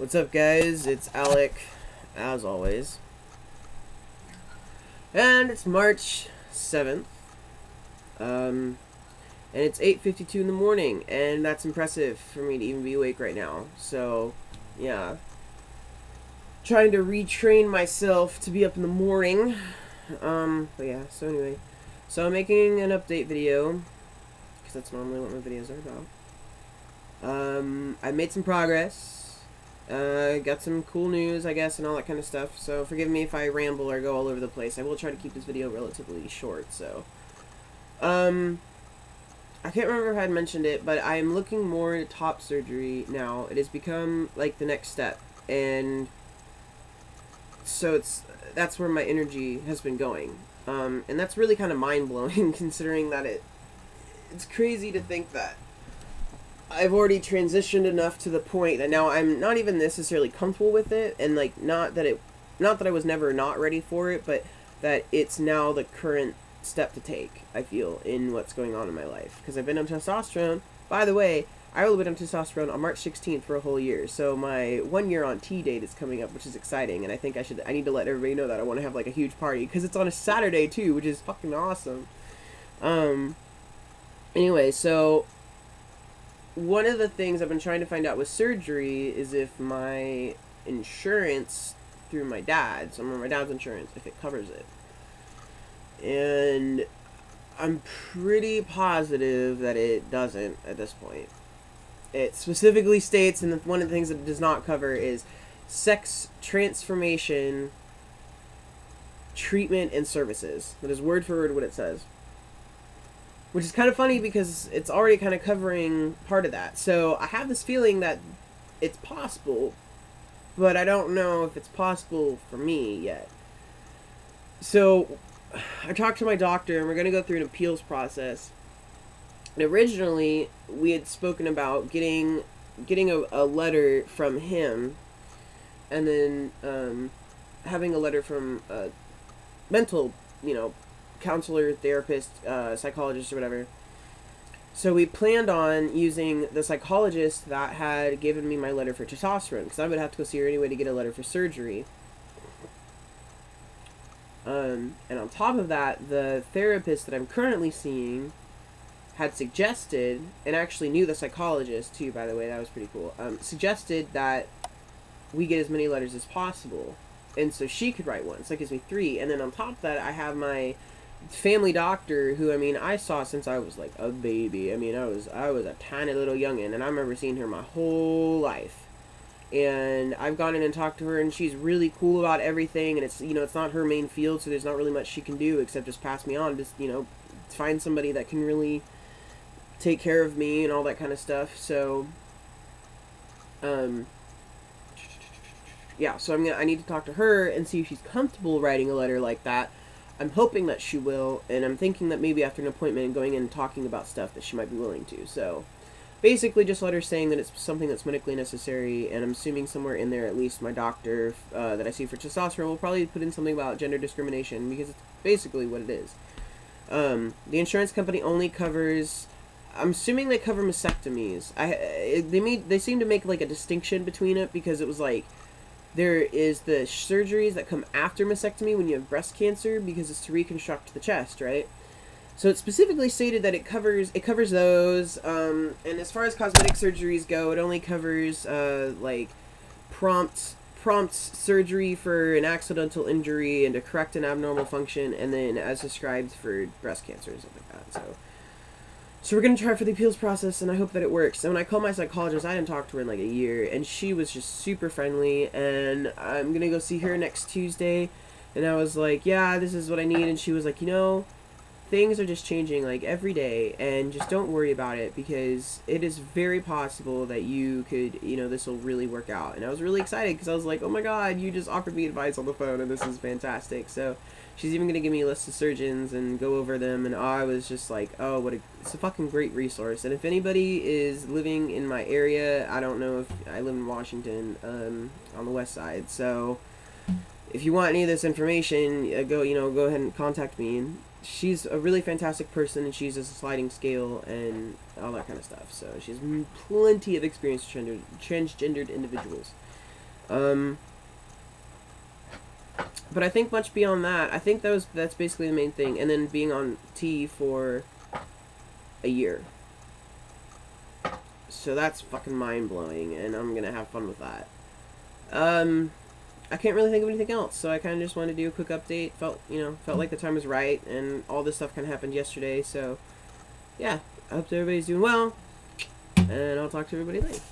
What's up, guys? It's Alec, as always. And it's March 7th. And it's 8:52 in the morning, and that's impressive for me to even be awake right now. So, yeah. Trying to retrain myself to be up in the morning. But yeah, so anyway. So I'm making an update video, because that's normally what my videos are about. I made some progress. Got some cool news, I guess, and all that kind of stuff. So forgive me if I ramble or go all over the place. I will try to keep this video relatively short, so. I can't remember if I had mentioned it, but I'm looking more into top surgery now. It has become, like, the next step. And so that's where my energy has been going. And that's really kind of mind-blowing, considering that it's crazy to think that I've already transitioned enough to the point that now I'm not even necessarily comfortable with it, and like not that I was never not ready for it, but that it's now the current step to take, I feel, in what's going on in my life. Because I've been on testosterone. By the way, I will have been on testosterone on March 16th for a whole year, so my 1 year on T date is coming up, which is exciting, and I think I need to let everybody know that I want to have like a huge party, because it's on a Saturday too, which is fucking awesome. Anyway, so one of the things I've been trying to find out with surgery is if my insurance through my dad's, my dad's insurance, if it covers it. And I'm pretty positive that it doesn't at this point. It specifically states, and one of the things that it does not cover is sex transformation treatment and services. That is word for word what it says. Which is kind of funny because it's already kind of covering part of that. So I have this feeling that it's possible, but I don't know if it's possible for me yet. So I talked to my doctor, and we're going to go through an appeals process. And originally, we had spoken about getting a letter from him, and then having a letter from a mental, counselor, therapist, psychologist, or whatever. So we planned on using the psychologist that had given me my letter for testosterone, because I would have to go see her anyway to get a letter for surgery. And on top of that, the therapist that I'm currently seeing had suggested, and actually knew the psychologist too, by the way, that was pretty cool, suggested that we get as many letters as possible. And so she could write one, so that gives me 3. And then on top of that, I have my family doctor, who, I saw since I was like a baby. I was a tiny little youngin', and I remember seeing her my whole life. And I've gone in and talked to her, and she's really cool about everything, and it's, it's not her main field, so there's not really much she can do except just pass me on, just, find somebody that can really take care of me and all that kind of stuff. So yeah, so I need to talk to her and see if she's comfortable writing a letter like that. I'm hoping that she will, and I'm thinking that maybe after an appointment and going in and talking about stuff that she might be willing to. So basically just let her saying that it's something that's medically necessary, and I'm assuming somewhere in there at least my doctor that I see for testosterone will probably put in something about gender discrimination, because it's basically what it is. The insurance company only covers, I'm assuming they cover mastectomies. They seem to make like a distinction between it, because it was like, there is the surgeries that come after mastectomy when you have breast cancer, because it's to reconstruct the chest, right? So it specifically stated that it covers those, and as far as cosmetic surgeries go, it only covers like prompt surgery for an accidental injury and to correct an abnormal function, and then as described for breast cancer and stuff like that. So we're going to try for the appeals process, and I hope that it works. And when I called my psychologist, I hadn't talked to her in like a year, and she was just super friendly, and I'm going to go see her next Tuesday. And I was like, yeah, this is what I need. And she was like, things are just changing like every day, and just don't worry about it, because it is very possible that you could, this will really work out. And I was really excited, because I was like, oh my god, you just offered me advice on the phone, and this is fantastic. So she's even going to give me a list of surgeons and go over them, and I was just like, oh, it's a fucking great resource. And if anybody is living in my area, I don't know if I live in Washington, on the west side, so if you want any of this information, go ahead and contact me. And she's a really fantastic person, and she's a sliding scale and all that kind of stuff. So she has plenty of experience with transgendered individuals. But I think much beyond that, I think that's basically the main thing. And then being on T for a year. So that's fucking mind-blowing, and I'm gonna have fun with that. I can't really think of anything else, so I kind of just wanted to do a quick update. Felt like the time was right, and all this stuff kind of happened yesterday, so yeah. I hope everybody's doing well, and I'll talk to everybody later.